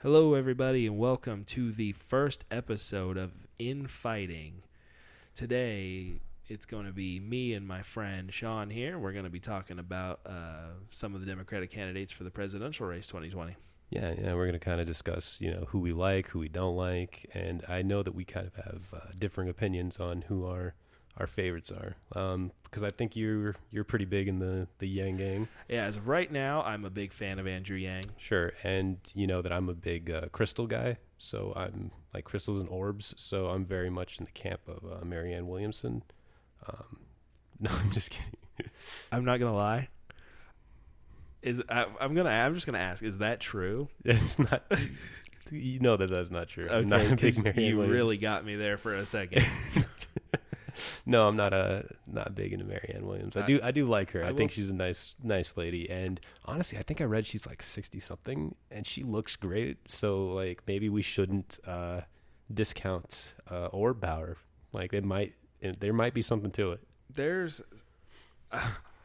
Hello, everybody, and welcome to the first episode of Infighting. Today, it's going to be me and my friend Shawn here. We're going to be talking about some of the Democratic candidates for the presidential race 2020. Yeah, we're going to kind of discuss, who we like, who we don't like, and I know that we kind of have differing opinions on who our favorites are. Because I think you're pretty big in the Yang gang. Yeah, as of right now, I'm a big fan of Andrew Yang. Sure, and you know that I'm a big crystal guy, so I'm like crystals and orbs, so I'm very much in the camp of Marianne Williamson. No, I'm just kidding. I'm not going to lie. I'm just gonna ask, is that true? It's not. You know that's not true. Okay, I'm not a big Marianne you Williamson. really got me there for a second. No, I'm not big into Marianne Williams. I do like her. I think she's a nice lady. And honestly, I think I read she's like 60 something, and she looks great. So like maybe we shouldn't discount Orb power. Like there might be something to it.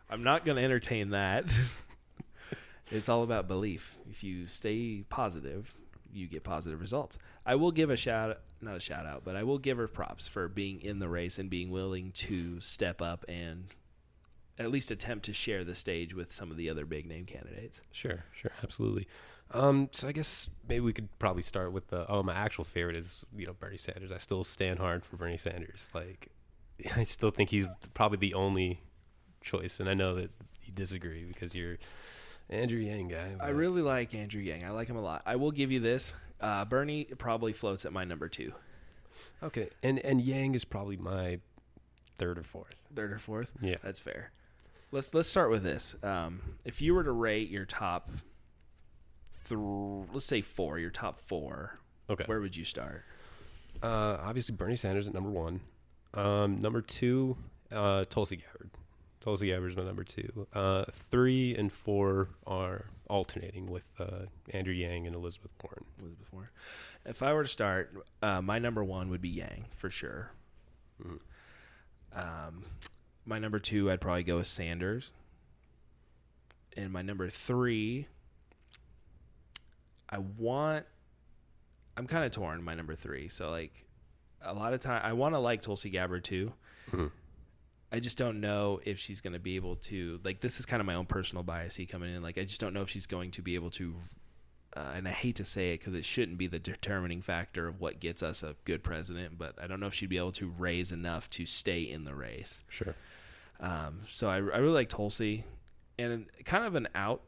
I'm not gonna entertain that. It's all about belief. If you stay positive, you get positive results. I will give not a shout out, but I will give her props for being in the race and being willing to step up and at least attempt to share the stage with some of the other big name candidates. Sure, absolutely. So I guess maybe we could probably start with my actual favorite is, Bernie Sanders. I still stand hard for Bernie Sanders. Like, I still think he's probably the only choice, and I know that you disagree because you're Andrew Yang guy. I really like Andrew Yang. I like him a lot. I will give you this. Bernie probably floats at my number 2. Okay, and Yang is probably my third or fourth. Third or fourth? Yeah, that's fair. Let's start with this. If you were to rate your top, let's say 4, your top 4. Okay. Where would you start? Obviously Bernie Sanders at number 1. Number 2, Tulsi Gabbard. Tulsi Gabbard is my number 2. 3 and 4 are alternating with Andrew Yang and Elizabeth Warren. If I were to start, my number 1 would be Yang for sure. My number 2, I'd probably go with Sanders. And my number 3, I'm kind of torn. My number 3, so like a lot of time, I want to like Tulsi Gabbard too. Mm-hmm. I just don't know if she's going to be able to, like, this is kind of my own personal bias coming in. Like, I just don't know if she's going to be able to, and I hate to say it because it shouldn't be the determining factor of what gets us a good president, but I don't know if she'd be able to raise enough to stay in the race. Sure. So I really like Tulsi, and kind of an out.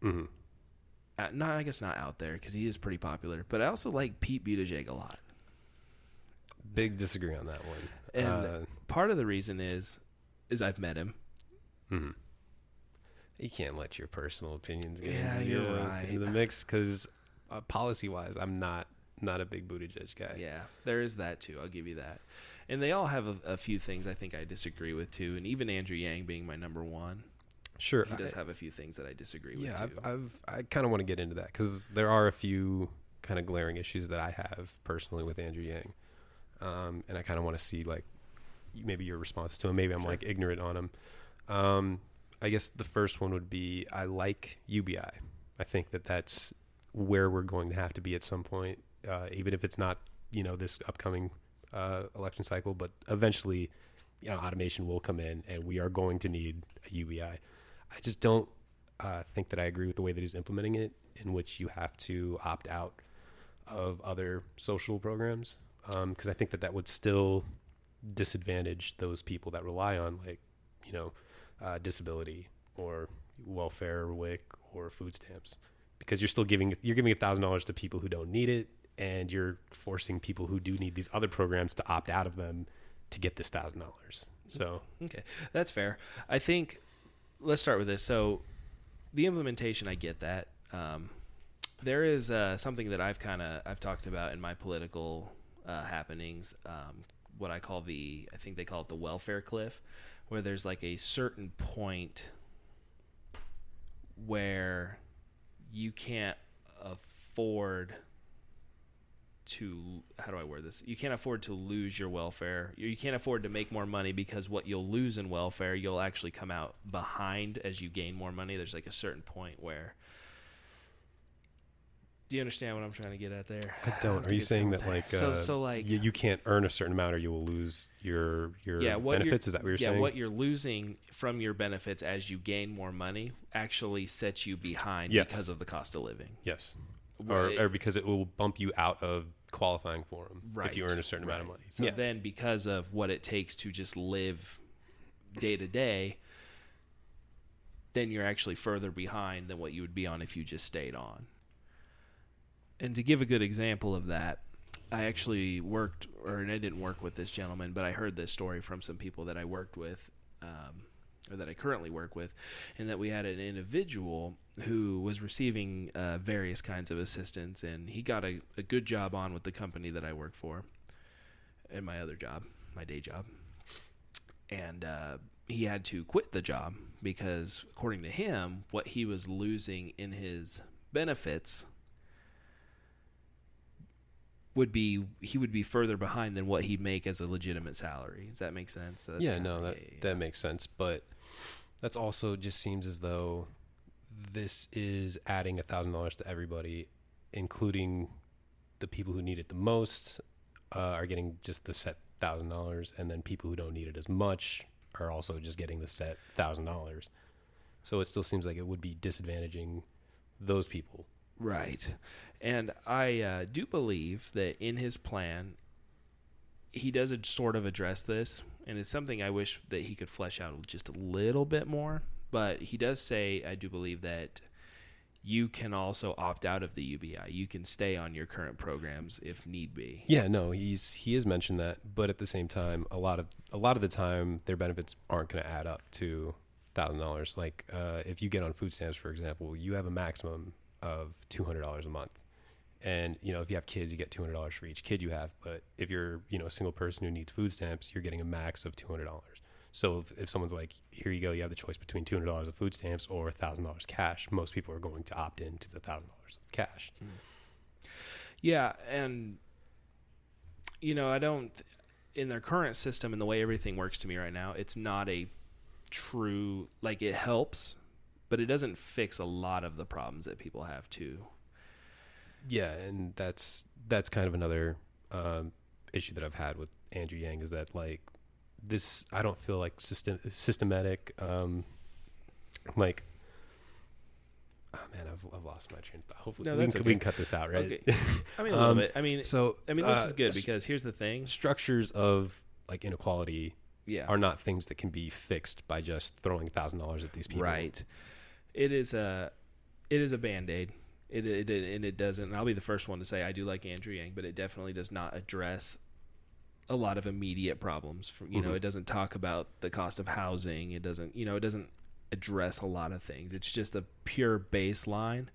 Mm-hmm. I guess not out there because he is pretty popular, but I also like Pete Buttigieg a lot. Big disagree on that one. And part of the reason is I've met him. Mm-hmm. You can't let your personal opinions get into the mix because policy-wise, I'm not a big Buttigieg guy. Yeah, there is that too. I'll give you that. And they all have a few things I think I disagree with too. And even Andrew Yang being my number 1. Sure. He does have a few things that I disagree with too. I kind of want to get into that because there are a few kind of glaring issues that I have personally with Andrew Yang. And I kind of want to see like maybe your response to him. Maybe I'm like ignorant on him. I guess the first one would be I like UBI. I think that's where we're going to have to be at some point, even if it's not this upcoming election cycle. But eventually, automation will come in, and we are going to need a UBI. I just don't think that I agree with the way that he's implementing it, in which you have to opt out of other social programs. Because I think that would still disadvantage those people that rely on, like, disability or welfare or WIC or food stamps, because you're giving $1,000 to people who don't need it, and you're forcing people who do need these other programs to opt out of them to get this $1,000. So okay, that's fair. I think let's start with this. So the implementation, I get that. There is something that I've talked about in my political happenings, what I think they call it the welfare cliff, where there's like a certain point where you can't afford to, how do I word this? You can't afford to lose your welfare. You can't afford to make more money, because what you'll lose in welfare, you'll actually come out behind as you gain more money. There's like a certain point where Do you understand what I'm trying to get at there? I don't. Are you saying that like you can't earn a certain amount or you will lose your benefits? Is that what you're saying? Yeah, what you're losing from your benefits as you gain more money actually sets you behind because of the cost of living. Yes. Or because it will bump you out of qualifying for them if you earn a certain amount of money. So then because of what it takes to just live day to day, then you're actually further behind than what you would be on if you just stayed on. And to give a good example of that, I actually I didn't work with this gentleman, but I heard this story from some people that I worked with, or that I currently work with, and that we had an individual who was receiving various kinds of assistance, and he got a good job on with the company that I work for, and my other job, my day job. And he had to quit the job because, according to him, what he was losing in his benefits he would be further behind than what he'd make as a legitimate salary. Does that make sense? That makes sense. But that's also just seems as though this is adding $1,000 to everybody, including the people who need it the most are getting just the set $1,000, and then people who don't need it as much are also just getting the set $1,000. So it still seems like it would be disadvantaging those people. Right. And I do believe that in his plan, he does sort of address this, and it's something I wish that he could flesh out just a little bit more. But he does say, I do believe that you can also opt out of the UBI. You can stay on your current programs if need be. Yeah, no, he has mentioned that, but at the same time, a lot of the time, their benefits aren't going to add up to $1,000. Like if you get on food stamps, for example, you have a maximum of $200 a month. And, if you have kids, you get $200 for each kid you have. But if you're, a single person who needs food stamps, you're getting a max of $200. So if someone's like, here you go, you have the choice between $200 of food stamps or $1,000 cash, most people are going to opt in to the $1,000 of cash. Yeah. And, I don't, in their current system and the way everything works to me right now, it's not a true, like it helps, but it doesn't fix a lot of the problems that people have too. Yeah, and that's kind of another issue that I've had with Andrew Yang is that like this, I don't feel like systematic. Like, oh man, I've lost my train of thought. Hopefully, we can cut this out, right? Okay. I mean, a little bit. I mean, this is good because here's the thing: structures of like inequality are not things that can be fixed by just throwing $1,000 at these people. Right. It is a Band-Aid. It doesn't, and I'll be the first one to say I do like Andrew Yang, but it definitely does not address a lot of immediate problems. It doesn't talk about the cost of housing. It doesn't address a lot of things. It's just a pure baseline.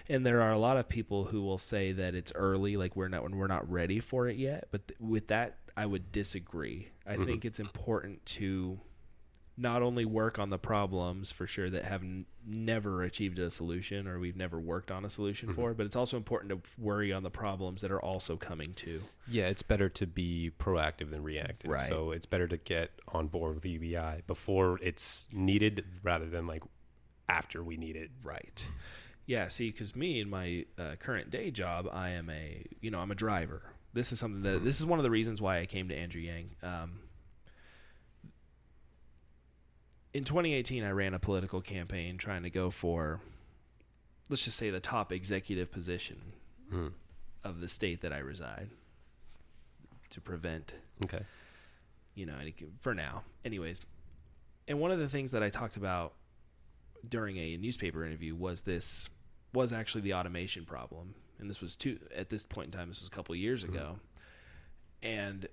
And there are a lot of people who will say that it's early, like we're not ready for it yet. But with that, I would disagree. I think it's important to not only work on the problems for sure that have never achieved a solution or we've never worked on a solution for, but it's also important to worry on the problems that are also coming to. Yeah, it's better to be proactive than reactive. Right. So it's better to get on board with the UBI before it's needed rather than like after we need it. Right. Yeah, see, because me in my current day job, I am I'm a driver. This is something that this is one of the reasons why I came to Andrew Yang. In 2018, I ran a political campaign trying to go for, let's just say, the top executive position of the state that I reside to prevent, for now. Anyways, and one of the things that I talked about during a newspaper interview was actually the automation problem. And this was at this point in time, this was a couple of years ago. And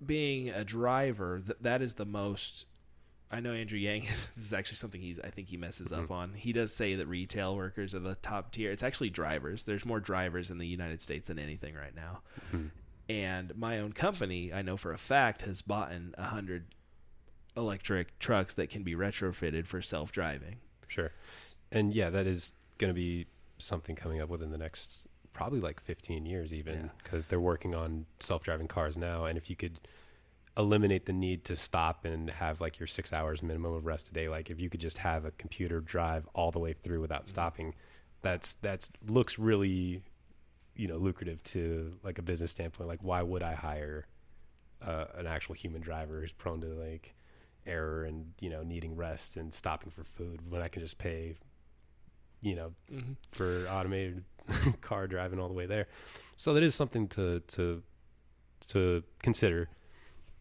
being a driver, that is the most... I know Andrew Yang, this is actually something I think he messes up on. He does say that retail workers are the top tier. It's actually drivers. There's more drivers in the United States than anything right now. And my own company, I know for a fact, has bought 100 electric trucks that can be retrofitted for self-driving. Sure. And yeah, that is going to be something coming up within the next probably like 15 years even, because they're working on self-driving cars now. And if you could eliminate the need to stop and have like your 6 hours minimum of rest a day, like if you could just have a computer drive all the way through without stopping, that's looks really, lucrative to like a business standpoint. Like, why would I hire an actual human driver who's prone to like error and needing rest and stopping for food when I can just pay for automated car driving all the way there? So that is something to consider.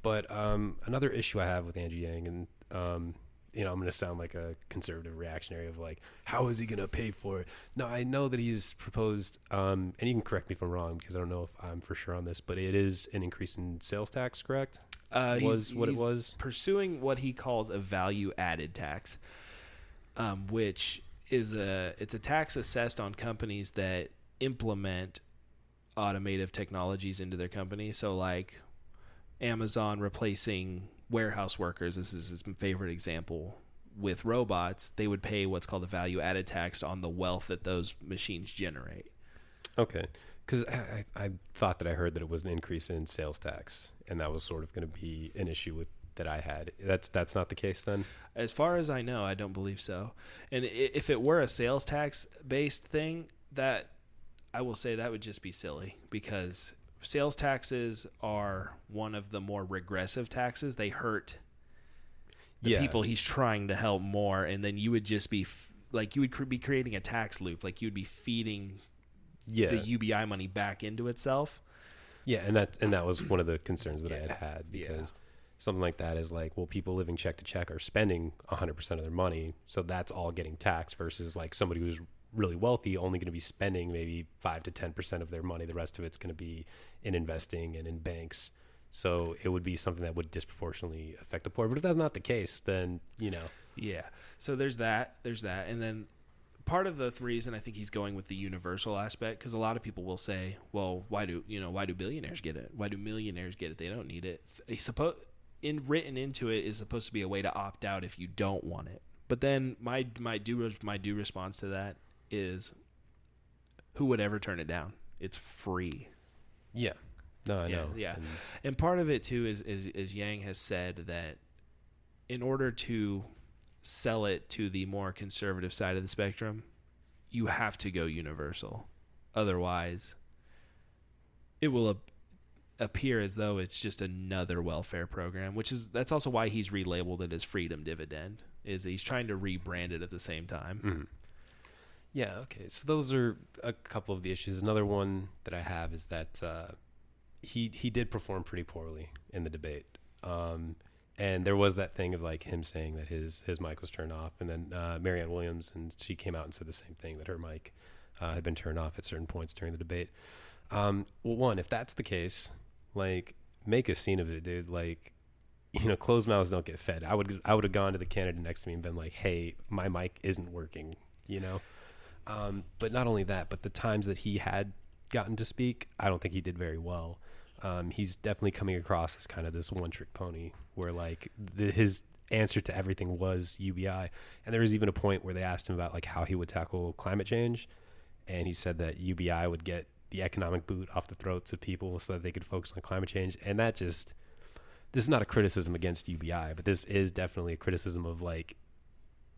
But another issue I have with Andrew Yang, and I'm going to sound like a conservative reactionary of like, how is he going to pay for it? No, I know that he's proposed, and you can correct me if I'm wrong because I don't know if I'm for sure on this, but it is an increase in sales tax, correct? He's it was? Pursuing what he calls a value-added tax, which is it's a tax assessed on companies that implement automative technologies into their company. So like Amazon replacing warehouse workers, this is his favorite example, with robots. They would pay what's called a value-added tax on the wealth that those machines generate. Okay. Because I thought that I heard that it was an increase in sales tax, and that was sort of going to be an issue with that I had. That's not the case then? As far as I know, I don't believe so. And if it were a sales tax based thing, that I will say that would just be silly, because sales taxes are one of the more regressive taxes. They hurt the people he's trying to help more, and then you would just be you would be creating a tax loop. Like you would be feeding the UBI money back into itself. Yeah, and that was one of the concerns that I had because something like that is like, well, people living check to check are spending 100% of their money, so that's all getting taxed, versus like somebody who's really wealthy only going to be spending maybe 5 to 10% of their money. The rest of it's going to be in investing and in banks. So it would be something that would disproportionately affect the poor. But if that's not the case, then Yeah. So there's that, and then part of the reason I think he's going with the universal aspect, because a lot of people will say, well, why do billionaires get it? Why do millionaires get it? They don't need it. Written into it is supposed to be a way to opt out if you don't want it. But then my due response to that is, who would ever turn it down? It's free. Yeah. No, I know. Yeah. And part of it too is Yang has said that in order to sell it to the more conservative side of the spectrum, you have to go universal. Otherwise, it will appear as though it's just another welfare program, that's also why he's relabeled it as Freedom Dividend, is he's trying to rebrand it at the same time. Mm-hmm. Yeah, okay. So those are a couple of the issues. Another one that I have is that he did perform pretty poorly in the debate. And there was that thing of like him saying that his mic was turned off, and then Marianne Williams, and she came out and said the same thing, that her mic had been turned off at certain points during the debate. Well, one, if that's the case, like, make a scene of it, dude. Like, closed mouths don't get fed. I would have gone to the candidate next to me and been like, hey, my mic isn't working, But not only that, but the times that he had gotten to speak, I don't think he did very well. He's definitely coming across as kind of this one-trick pony where, like, his answer to everything was UBI. And there was even a point where they asked him about, like, how he would tackle climate change. And he said that UBI would get the economic boot off the throats of people so that they could focus on climate change. And that this is not a criticism against UBI, but this is definitely a criticism of, like,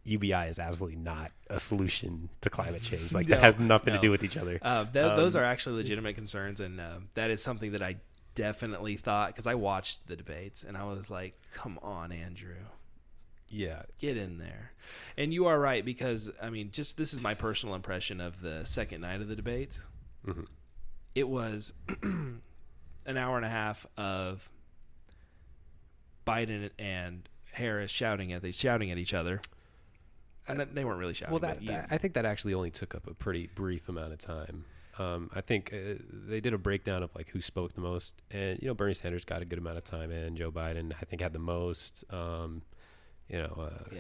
UBI is absolutely not a solution to climate change. Like, that has nothing to do with each other. Those are actually legitimate concerns, and that is something that I definitely thought, because I watched the debates, and I was like, come on, Andrew. Yeah. Get in there. And you are right, because, I mean, just this is my personal impression of the second night of the debates. Mm-hmm. It was an hour and a half of Biden and Harris shouting at each other. And they weren't really shouting. Well, I think that actually only took up a pretty brief amount of time. I think they did a breakdown of like who spoke the most, and Bernie Sanders got a good amount of time, and Joe Biden I think had the most.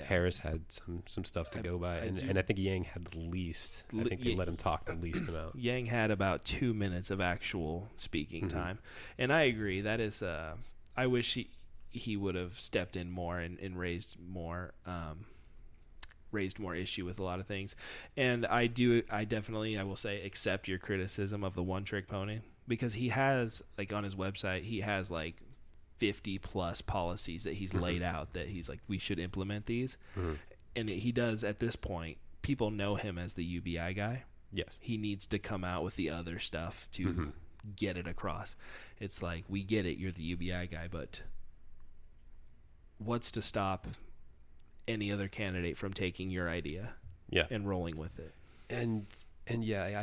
Harris had some stuff to go by, and I think Yang had the least. I think they let him talk the least amount. Yang had about 2 minutes of actual speaking time, and I agree. That is, I wish he would have stepped in more and raised more issue with a lot of things. And I definitely, I will say, accept your criticism of the one trick pony, because he has, like, on his website, he has like 50 plus policies that he's laid out that he's like, we should implement these. And he does at this point people know him as the UBI guy. Yes. He needs to come out with the other stuff to get it across. It's like, we get it, you're the UBI guy, but what's to stop any other candidate from taking your idea and rolling with it? And yeah,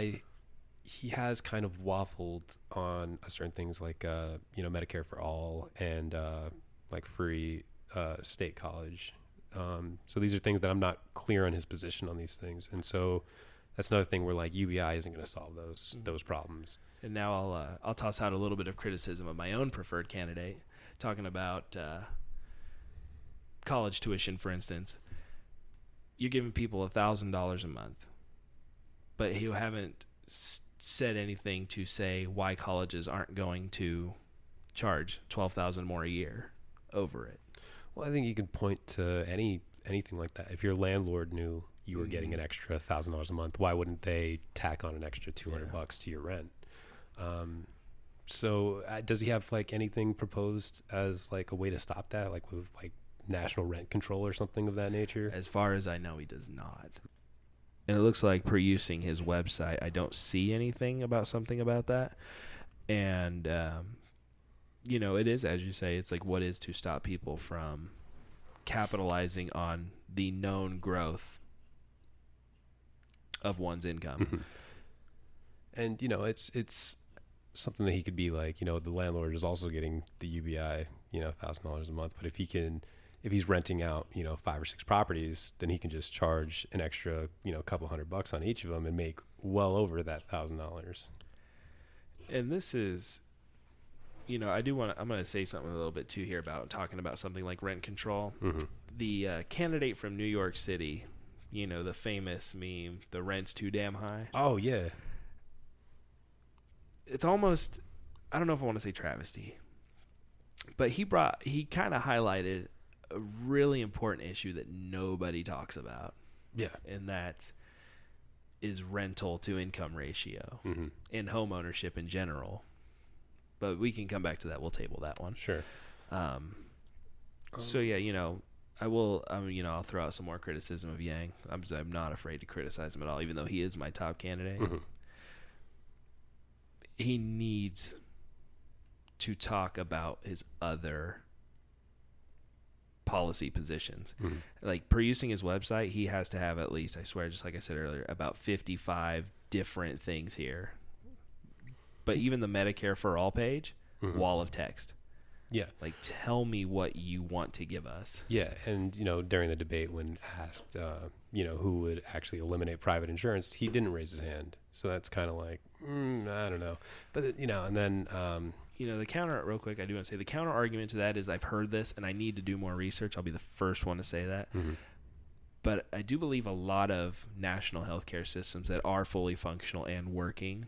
he has kind of waffled on certain things like Medicare for all and like free state college. So these are things that I'm not clear on his position on these things, and so that's another thing where like UBI isn't going to solve those problems. And now I'll toss out a little bit of criticism of my own preferred candidate, talking about college tuition, for instance. You're giving people $1,000 a month, but you haven't said anything to say why colleges aren't going to charge $12,000 more a year over it. Well, I think you can point to anything like that. If your landlord knew you were getting an extra $1,000 a month, why wouldn't they tack on an extra $200 to your rent? So does he have like anything proposed as like a way to stop that, like with like national rent control or something of that nature? As far as I know, he does not. And it looks like per using his website, I don't see anything about something about that. And, it is, as you say, it's like, what is to stop people from capitalizing on the known growth of one's income? And, it's something that he could be like, the landlord is also getting the UBI, $1,000 a month. But if he's renting out, 5 or 6 properties, then he can just charge an extra, couple $100 on each of them and make well over that $1,000. And this is, I'm going to say something a little bit too here about talking about something like rent control. The candidate from New York City, the famous meme, the rent's too damn high. Oh, yeah. It's almost, I don't know if I want to say travesty, but he kind of highlighted a really important issue that nobody talks about. Yeah. And that is rental to income ratio and home ownership in general. But we can come back to that. We'll table that one. Sure. So yeah, I will. I'll throw out some more criticism of Yang. I'm not afraid to criticize him at all, even though he is my top candidate. He needs to talk about his other policy positions. Like, per using his website, he has to have at least, I swear, just like I said earlier, about 55 different things here. But even the Medicare for all page, wall of text. Yeah. Like, tell me what you want to give us. Yeah. And, during the debate when asked, who would actually eliminate private insurance, he didn't raise his hand. So that's kind of like, I don't know. But, and then... the counter, real quick, I do want to say the counter argument to that is I've heard this and I need to do more research. I'll be the first one to say that. But I do believe a lot of national healthcare systems that are fully functional and working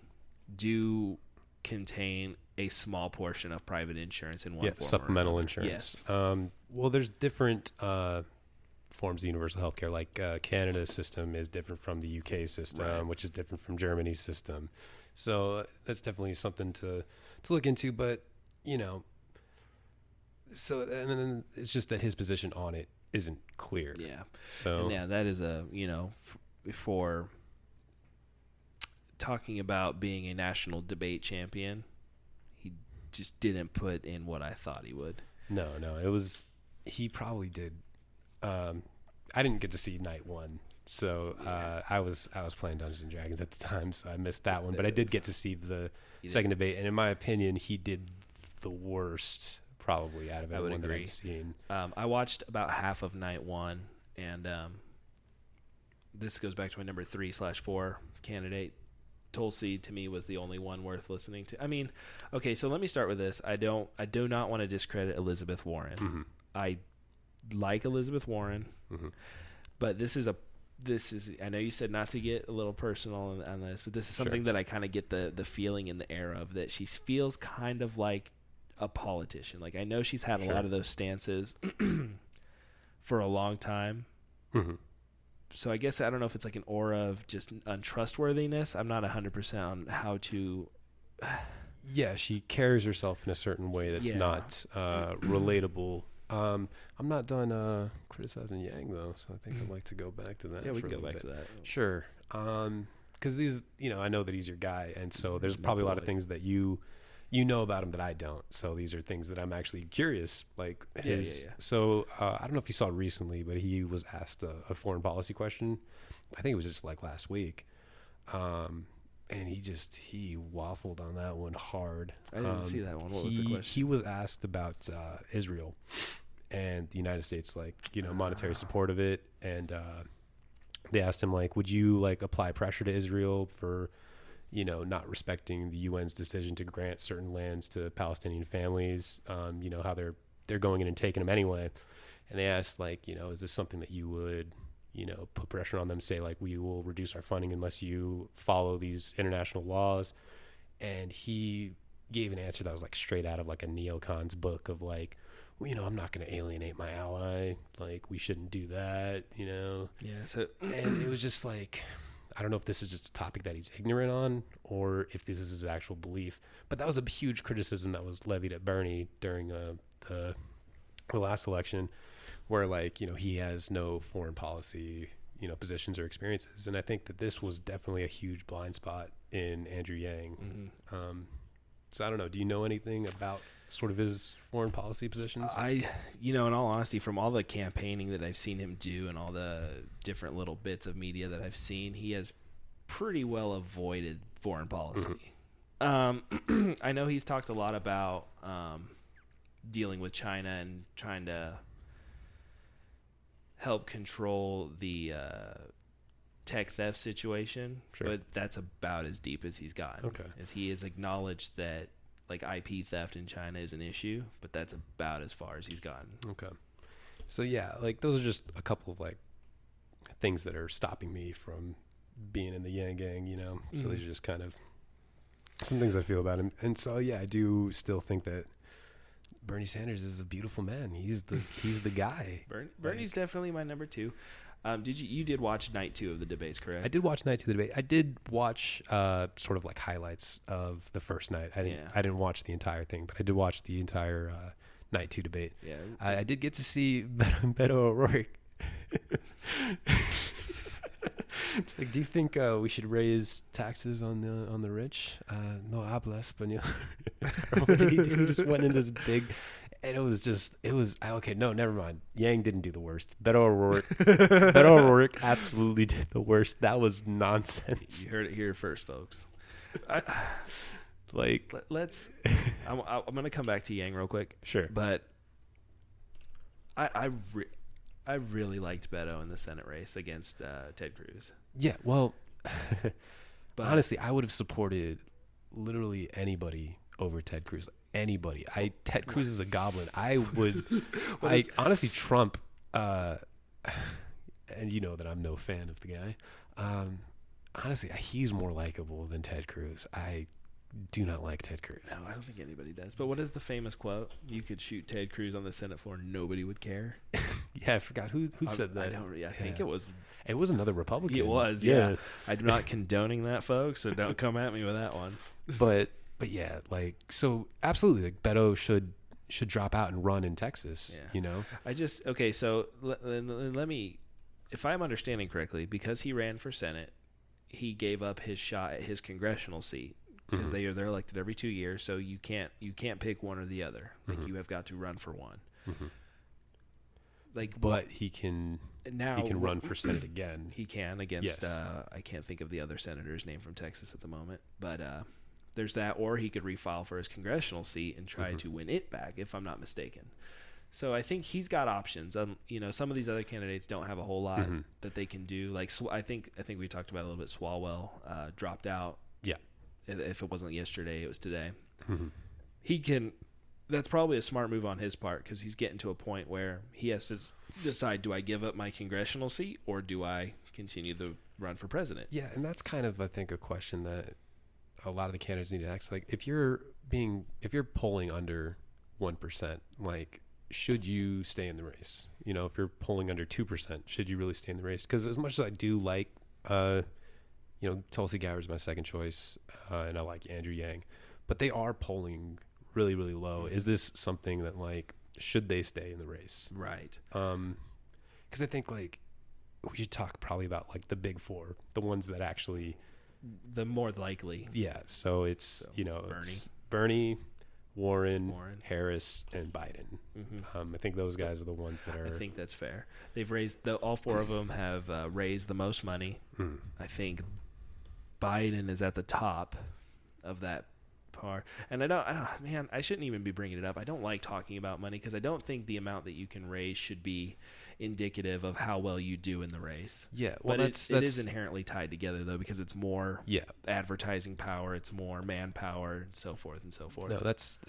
do contain a small portion of private insurance in one form. Supplemental insurance. Yes. Well, there's different forms of universal healthcare. Like Canada's system is different from the UK system, which is different from Germany's system. So that's definitely something to look into. But so and then it's just that his position on it isn't clear. Yeah. So and yeah, that is for talking about being a national debate champion, he just didn't put in what I thought he would. No, he probably did. I didn't get to see night one. So I was playing Dungeons and Dragons at the time, so I missed that one. But I did get to see the second debate, and in my opinion, he did the worst probably out of everyone that I've seen. I watched about half of night one, and this goes back to my number 3/4 candidate. Tulsi to me was the only one worth listening to. I mean, okay, so let me start with this. I do not want to discredit Elizabeth Warren. I like Elizabeth Warren, but this is I know you said not to get a little personal on this, but this is something that I kind of get the feeling in the air of, that she feels kind of like a politician. Like, I know she's had a lot of those stances for a long time. So I guess I don't know if it's like an aura of just untrustworthiness. I'm not 100% on how to. Yeah, she carries herself in a certain way that's not relatable I'm not done criticizing Yang though, so I think I'd like to go back to that. Yeah, we for can a go back little to bit. that. Sure. Because these, I know that he's your guy, and so He's there's my probably a lot of boy. things that you know about him that I don't. So these are things that I'm actually curious. Like his. Yeah. So I don't know if you saw it recently, but he was asked a foreign policy question. I think it was just like last week. And he waffled on that one hard. I didn't see that one. What was the question? He was asked about Israel and the United States, like, monetary support of it. And they asked him, like, would you like apply pressure to Israel for, not respecting the UN's decision to grant certain lands to Palestinian families, how they're going in and taking them anyway. And they asked, like, is this something that you would, put pressure on them, say, like, we will reduce our funding unless you follow these international laws. And he gave an answer that was like straight out of like a neocon's book of like, well, I'm not going to alienate my ally. Like, we shouldn't do that, Yeah. So And it was just like, I don't know if this is just a topic that he's ignorant on or if this is his actual belief. But that was a huge criticism that was levied at Bernie during the last election, where like, he has no foreign policy, positions or experiences. And I think that this was definitely a huge blind spot in Andrew Yang. mm-hmm. So I don't know. Do you know anything about sort of his foreign policy positions? in all honesty, from all the campaigning that I've seen him do and all the different little bits of media that I've seen, he has pretty well avoided foreign policy. Mm-hmm. I know he's talked a lot about dealing with China and trying to help control the tech theft situation, Sure. but that's about as deep as he's gotten. Okay. As he has acknowledged that like IP theft in China is an issue, but that's about as far as he's gotten. Okay. So yeah, like those are just a couple of like things that are stopping me from being in the Yang gang, So Mhm. these are just kind of some things I feel about him. And so yeah, I do still think that Bernie Sanders is a beautiful man. He's the guy. Bernie's definitely my number 2. You did watch night 2 of the debates, correct? I did watch night 2 of the debate. I did watch sort of like highlights of the first night. I didn't watch the entire thing, but I did watch the entire night 2 debate. Yeah. I did get to see Beto O'Rourke. It's like, do you think we should raise taxes on the rich? No habla español. He just went in this big, and it was okay. No, never mind. Yang didn't do the worst. Beto O'Rourke absolutely did the worst. That was nonsense. You heard it here first, folks. Like, let's. I'm gonna come back to Yang real quick. Sure, but I really liked Beto in the Senate race against Ted Cruz. Yeah, well, But honestly, I would have supported literally anybody over Ted Cruz. Anybody. Ted Cruz is a goblin. I would. Honestly, Trump. And you know that I'm no fan of the guy. Honestly, he's more likable than Ted Cruz. I do not like Ted Cruz. No, I don't think anybody does. But what is the famous quote? You could shoot Ted Cruz on the Senate floor, nobody would care. Yeah, I forgot who said that. I think it was. It was another Republican. It was. Yeah. I'm not condoning that, folks. So don't come at me with that one. But yeah, like, so absolutely, like, Beto should drop out and run in Texas. Yeah. Okay. So let me, if I'm understanding correctly, because he ran for Senate, he gave up his shot at his congressional seat. Because they're elected every 2 years, so you can't pick one or the other. Like, you have got to run for one. Like, but he can run for Senate again. He can against. Yes. I can't think of the other senator's name from Texas at the moment, but there's that. Or he could refile for his congressional seat and try to win it back, if I'm not mistaken. So I think he's got options. Some of these other candidates don't have a whole lot that they can do. Like, I think we talked about it a little bit. Swalwell dropped out. Yeah. If it wasn't yesterday, it was today. He can. That's probably a smart move on his part, because he's getting to a point where he has to decide: do I give up my congressional seat, or do I continue the run for president? Yeah, and that's kind of, I think, a question that a lot of the candidates need to ask. Like, if you're polling under 1%, like, should you stay in the race? If you're polling under 2%, should you really stay in the race? Because as much as I do like, Tulsi Gabbard's my second choice, and I like Andrew Yang, but they are polling really, really low. Is this something that, like, should they stay in the race? Right. Because I think like we should talk probably about like the big four, the ones that actually the more likely. Yeah. So it's it's Bernie, Warren, Harris, and Biden. Mm-hmm. I think those guys are the ones that are. I think that's fair. They've raised all four of them have raised the most money. I think Biden is at the top of that par. And I don't, man, I shouldn't even be bringing it up. I don't like talking about money because I don't think the amount that you can raise should be indicative of how well you do in the race. Yeah, well, but it is inherently tied together though, because it's more advertising power, it's more manpower, and so forth and so forth. No, that's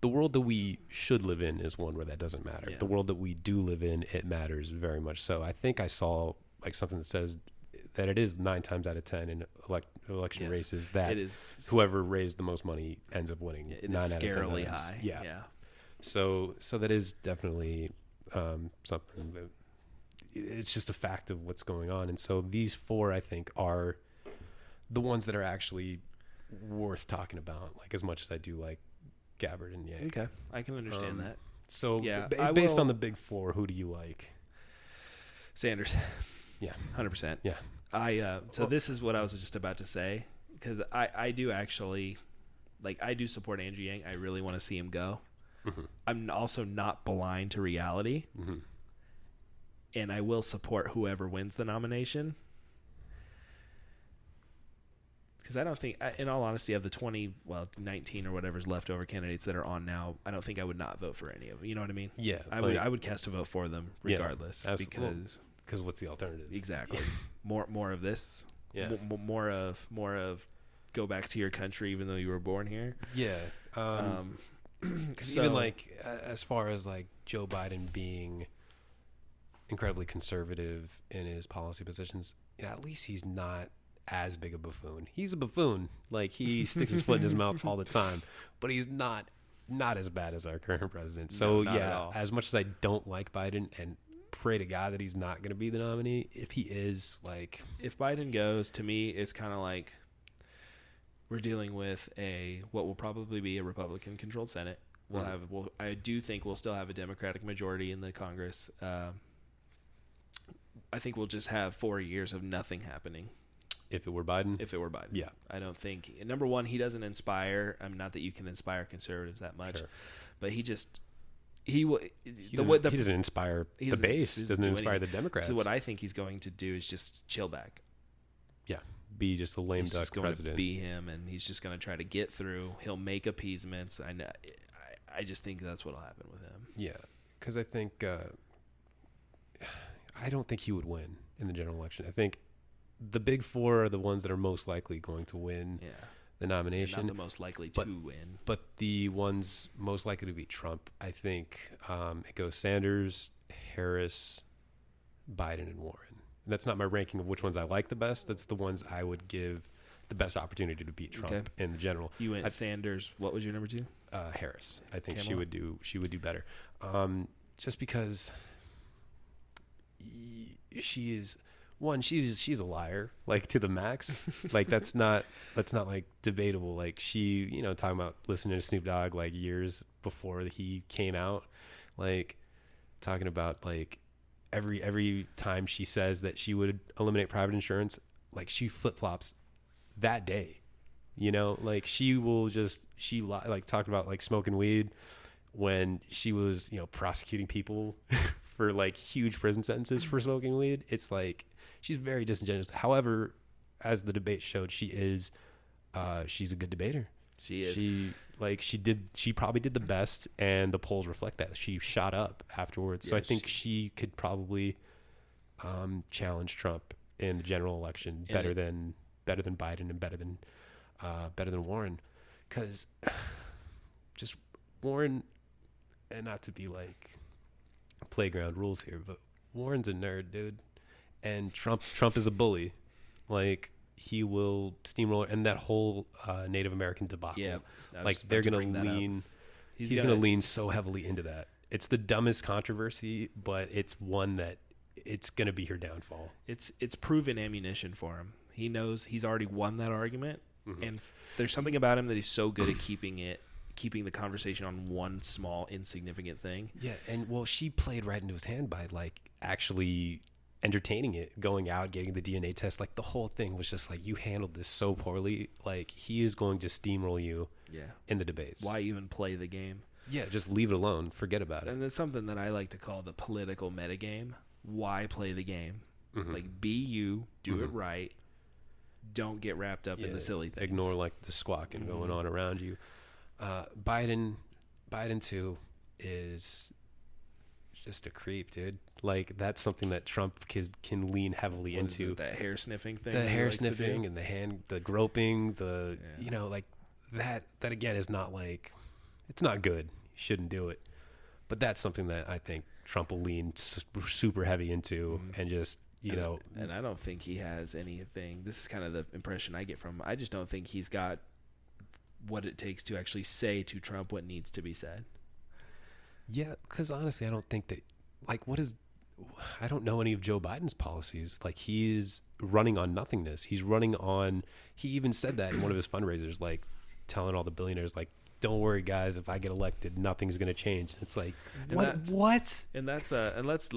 the world that we should live in is one where that doesn't matter. Yeah. The world that we do live in, it matters very much. So I think I saw like something that says that it is 9 times out of 10 in election races that it is, whoever raised the most money ends up winning. It 9 is scarily out of 10 high. Yeah. So that is definitely something that it's just a fact of what's going on. And so these four, I think, are the ones that are actually worth talking about, like as much as I do like Gabbard and Yang. Okay, I can understand that. So based on the big four, who do you like? Sanders. Yeah. 100%. Yeah. So this is what I was just about to say, because I do actually, like, I do support Andrew Yang. I really want to see him go. Mm-hmm. I'm also not blind to reality. Mm-hmm. And I will support whoever wins the nomination. Because I don't think, in all honesty, of the 19 or whatever's leftover candidates that are on now, I don't think I would not vote for any of them. You know what I mean? Yeah. I would cast a vote for them regardless. Yeah, because what's the alternative? Exactly. more of this. Yeah. More of go back to your country even though you were born here. Yeah. Because even like as far as like Joe Biden being incredibly conservative in his policy positions, at least he's not as big a buffoon. He's a buffoon. Like he sticks his foot in his mouth all the time, but he's not as bad as our current president. So as much as I don't like Biden and pray to God that he's not going to be the nominee, if he is, like, if Biden goes, to me it's kind of like we're dealing with what will probably be a Republican controlled Senate. I do think we'll still have a Democratic majority in the Congress. I think we'll just have 4 years of nothing happening. If it were Biden? Yeah. I don't think, number one, he doesn't inspire. Not that you can inspire conservatives that much, but he doesn't inspire the base. He doesn't inspire the Democrats. So what I think he's going to do is just chill back. Yeah. Be just a lame duck president. He's going to be him, and he's just going to try to get through. He'll make appeasements. I just think that's what will happen with him. Yeah. Because I think I don't think he would win in the general election. I think the big four are the ones that are most likely going to win the nomination. Not the most likely to win. But the ones most likely to beat Trump, I think it goes Sanders, Harris, Biden, and Warren. And that's not my ranking of which ones I like the best. That's the ones I would give the best opportunity to beat Trump in the general. You went Sanders. What was your number 2? Harris. I think Kamala? she would do better. Just because she is she's a liar, like, to the max. Like that's not like debatable. Like she, talking about listening to Snoop Dogg like years before he came out, like talking about like every time she says that she would eliminate private insurance, like she flip-flops that day. Like she will like talked about like smoking weed when she was, prosecuting people for like huge prison sentences for smoking weed. It's like she's very disingenuous. However, as the debate showed, she's a good debater. She is. She probably did the best, and the polls reflect that. She shot up afterwards. So I think she could probably challenge Trump in the general election better than Biden and better than Warren. Because just Warren, and not to be like playground rules here, but Warren's a nerd, dude. And Trump is a bully. Like, he will steamroller, and that whole Native American debacle. Yeah, like they're gonna lean. He's gonna lean so heavily into that. It's the dumbest controversy, but it's one that it's gonna be her downfall. It's proven ammunition for him. He knows he's already won that argument, and there's something about him that he's so good at keeping keeping the conversation on one small insignificant thing. Yeah, and well, she played right into his hand by like actually entertaining it, going out, getting the DNA test. Like the whole thing was just like, you handled this so poorly. Like he is going to steamroll you in the debates. Why even play the game? Yeah, just leave it alone. Forget about it. And there's something that I like to call the political metagame. Why play the game? Like, be you, do it right. Don't get wrapped up in the silly things. Ignore like the squawking going on around you. Biden too is just a creep, dude. Like that's something that Trump can lean heavily into. That hair sniffing thing. The hair sniffing and the groping, you know, like that again is not like, it's not good. You shouldn't do it. But that's something that I think Trump will lean super heavy into and just, you know. And I don't think he has anything. This is kind of the impression I get from him. I just don't think he's got what it takes to actually say to Trump what needs to be said. Yeah, because honestly, I don't think that, like, I don't know any of Joe Biden's policies. Like, he's running on nothingness. He even said that in one of his fundraisers, like, telling all the billionaires, like, don't worry, guys, if I get elected, nothing's going to change. It's like, what? And that's and let's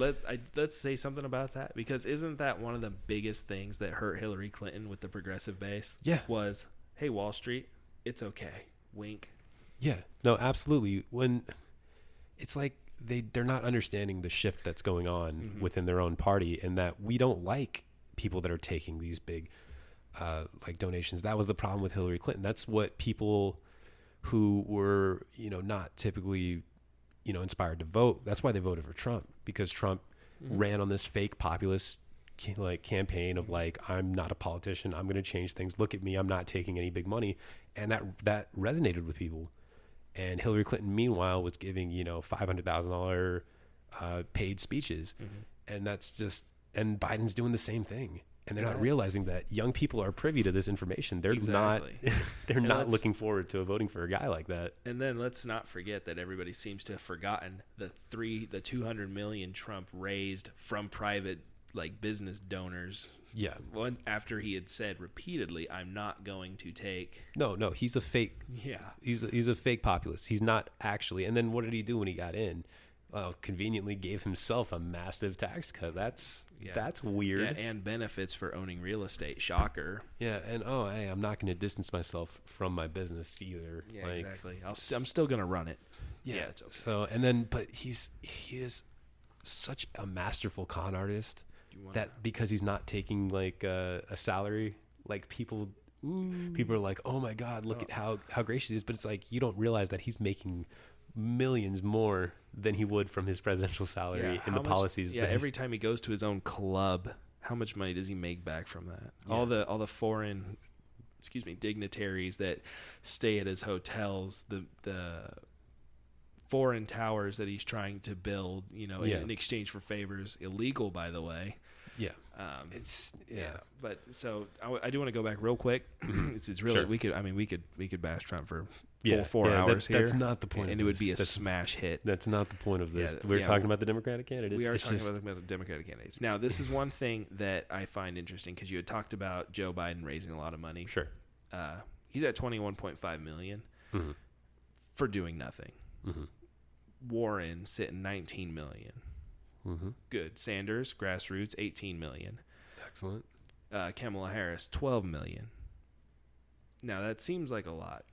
say something about that, because isn't that one of the biggest things that hurt Hillary Clinton with the progressive base? Yeah. Was, hey, Wall Street, it's okay. Wink. Yeah. No, absolutely. When it's like they're not understanding the shift that's going on within their own party, and that we don't like people that are taking these big like donations. That was the problem with Hillary Clinton. That's what people who were, you know, not typically, you know, inspired to vote, that's why they voted for Trump, because Trump ran on this fake populist campaign of like, I'm not a politician, I'm going to change things, look at me, I'm not taking any big money. And that resonated with people. And Hillary Clinton, meanwhile, was giving, you know, $500,000 paid speeches. And and Biden's doing the same thing. And they're not realizing that young people are privy to this information. They're not looking forward to voting for a guy like that. And then let's not forget that everybody seems to have forgotten the $200 million Trump raised from private like business donors. Yeah. After he had said repeatedly, I'm not going to take. No, he's a fake. Yeah. He's a fake populist. He's not actually. And then what did he do when he got in? Well, conveniently gave himself a massive tax cut. That's weird. Yeah, and benefits for owning real estate. Shocker. Yeah, and hey, I'm not going to distance myself from my business either. Yeah, exactly. I'm still going to run it. Yeah, it's okay. So, and then, but he is such a masterful con artist that because he's not taking like a salary, like people are like, oh my God, look at how gracious he is. But it's like, you don't realize that he's making millions more than he would from his presidential salary in the policies. Yeah, every time he goes to his own club, how much money does he make back from that? Yeah. All the foreign, dignitaries that stay at his hotels, the foreign towers that he's trying to build, you know, in exchange for favors, illegal, by the way. Yeah. But so I do want to go back real quick. It's really, we could bash Trump for four hours here. That's not the point. And it would be a smash hit. That's not the point of this. We're talking about the Democratic candidates. We are talking about the Democratic candidates. Now, this is one thing that I find interesting, because you had talked about Joe Biden raising a lot of money. Sure. He's at $21.5 million for doing nothing. Warren sitting $19 million. Good. Sanders, grassroots, $18 million. Excellent. Kamala Harris, $12 million. Now, that seems like a lot.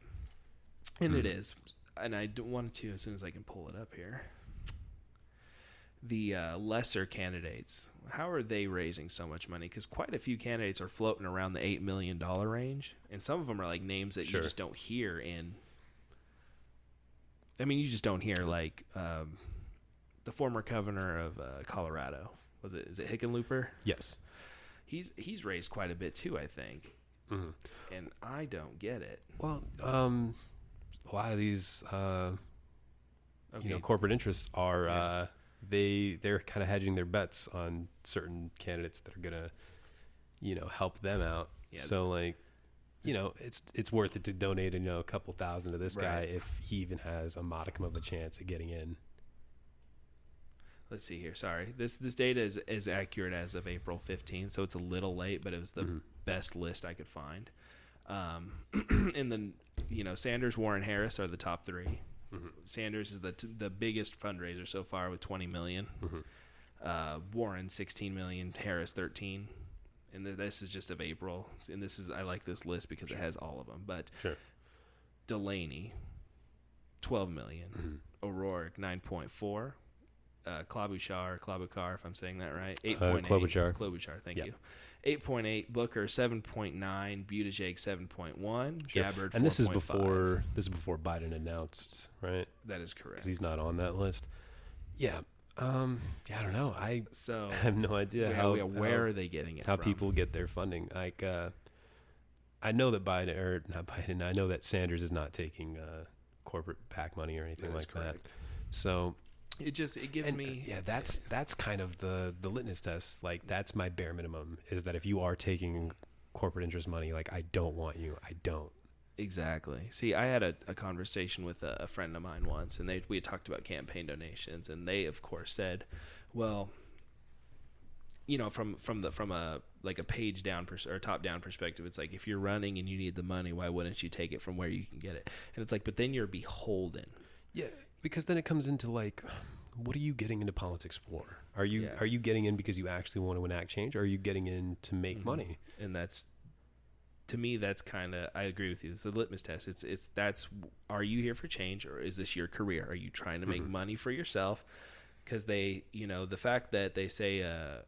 And it is. And I want to, as soon as I can pull it up here. The lesser candidates, how are they raising so much money? Because quite a few candidates are floating around the $8 million range. And some of them are like names that you just don't hear in. I mean, you just don't hear like the former governor of Colorado. Is it Hickenlooper? Yes. He's raised quite a bit too, I think. And I don't get it. Well, a lot of these corporate interests are they're kind of hedging their bets on certain candidates that are gonna help them out. So like it's worth it to donate a couple thousand to this guy if he even has a modicum of a chance at getting in. Let's see here. Sorry, this data is accurate as of April 15th, so it's a little late, but it was the best list I could find. And then Sanders, Warren, Harris are the top three. Mm-hmm. Sanders is the biggest fundraiser so far with $20 million. Mm-hmm. Warren, $16 million. Harris, $13 million. And this is just of April. And I like this list because it has all of them. But Delaney, $12 million. Mm-hmm. O'Rourke, 9.4. Klobuchar, if I'm saying that right, 8.8. Klobuchar, thank you. 8.8. Booker, 7.9. Buttigieg, 7.1. Gabbard, 4.5. And this is before Biden announced, right? That is correct. Because he's not on that list. Yeah. I don't know. I have no idea where are they getting it how from? people get their funding. Like, I know that I know that Sanders is not taking corporate PAC money or anything like that. So it gives me that's kind of the litmus test. Like, that's my bare minimum, is that if you are taking corporate interest money, like, I don't want you. I don't. Exactly. See, I had a conversation with a friend of mine once, and we had talked about campaign donations, and they of course said, well, from a like a page down or top down perspective, it's like, if you're running and you need the money, why wouldn't you take it from where you can get it? And it's like, but then you're beholden. Yeah, because then it comes into, like, what are you getting into politics for? Are you getting in because you actually want to enact change, or are you getting in to make money? And to me, that's kind of, I agree with you. It's a litmus test. Are you here for change, or is this your career? Are you trying to make money for yourself? Because the fact that they say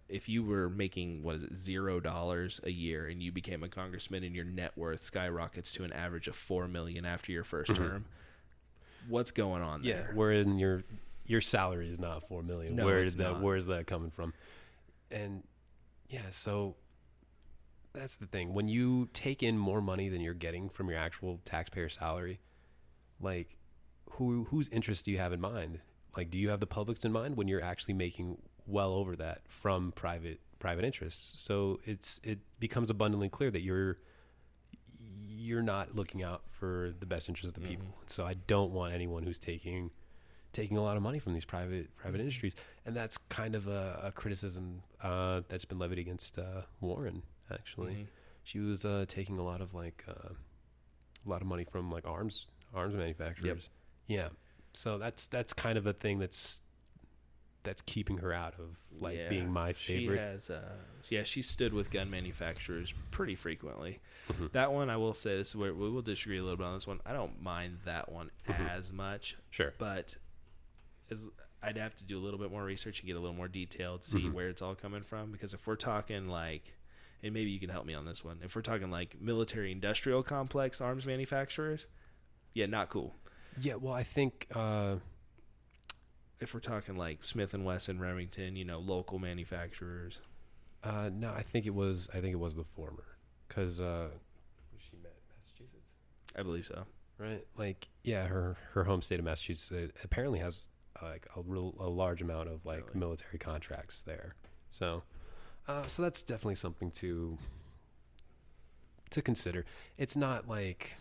if you were making, $0 a year and you became a congressman and your net worth skyrockets to an average of $4 million after your first term, what's going on there? Yeah, wherein your salary is not $4 million. No, Where is that coming from? And so that's the thing. When you take in more money than you're getting from your actual taxpayer salary, like, whose interest do you have in mind? Like, do you have the public's in mind when you're actually making well over that from private interests? So it becomes abundantly clear that you're not looking out for the best interest of the people. So I don't want anyone who's taking a lot of money from these private industries. And that's kind of a criticism that's been levied against Warren. Actually, she was taking a lot of money from, like, arms manufacturers. Yeah, so that's kind of a thing that's keeping her out of, like, being my favorite. She has she stood with gun manufacturers pretty frequently. That one, I will say, this is where we will disagree a little bit on this one. I don't mind that one as much. Sure, but I'd have to do a little bit more research and get a little more detailed to see where it's all coming from. Because if we're talking, like, and maybe you can help me on this one, if we're talking like military industrial complex arms manufacturers, not cool. Yeah, well, I think if we're talking like Smith & Wesson, Remington, local manufacturers. No, I think it was the former, because she met Massachusetts. I believe so. Right, like, her home state of Massachusetts apparently has like a large amount of, like, military contracts there. So that's definitely something to consider. It's not like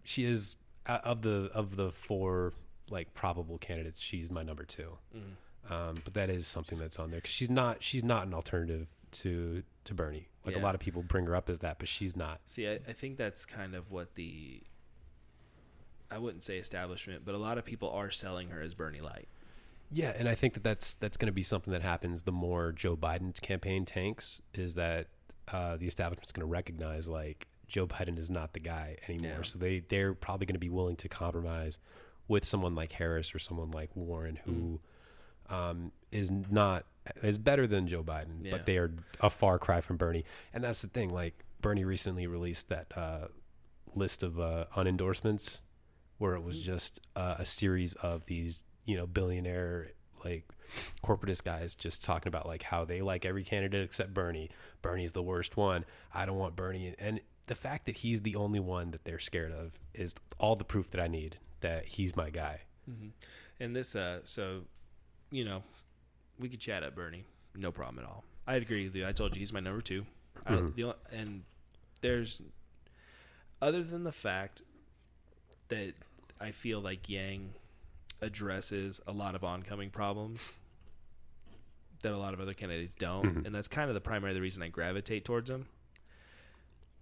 she is, of the four, like, probable candidates, she's my number 2. But that is something that's on there, because she's not an alternative to Bernie. Like, a lot of people bring her up as that, but she's not. See, I think that's kind of what I wouldn't say establishment, but a lot of people are selling her as Bernie Light. Yeah, and I think that's going to be something that happens the more Joe Biden's campaign tanks, is that the establishment's going to recognize, like, Joe Biden is not the guy anymore. So they're probably going to be willing to compromise with someone like Harris or someone like Warren, who is better than Joe Biden, but they are a far cry from Bernie. And that's the thing. Like, Bernie recently released that list of unendorsements, where it was just a series of these, billionaire, like, corporatist guys just talking about, like, how they like every candidate except Bernie. Bernie's the worst one. I don't want Bernie. And the fact that he's the only one that they're scared of is all the proof that I need that he's my guy. And this, we could chat at Bernie, no problem at all. I'd agree with you. I told you he's my number 2. And there's, other than the fact that I feel like Yang addresses a lot of oncoming problems that a lot of other candidates don't, and that's kind of the reason I gravitate towards him.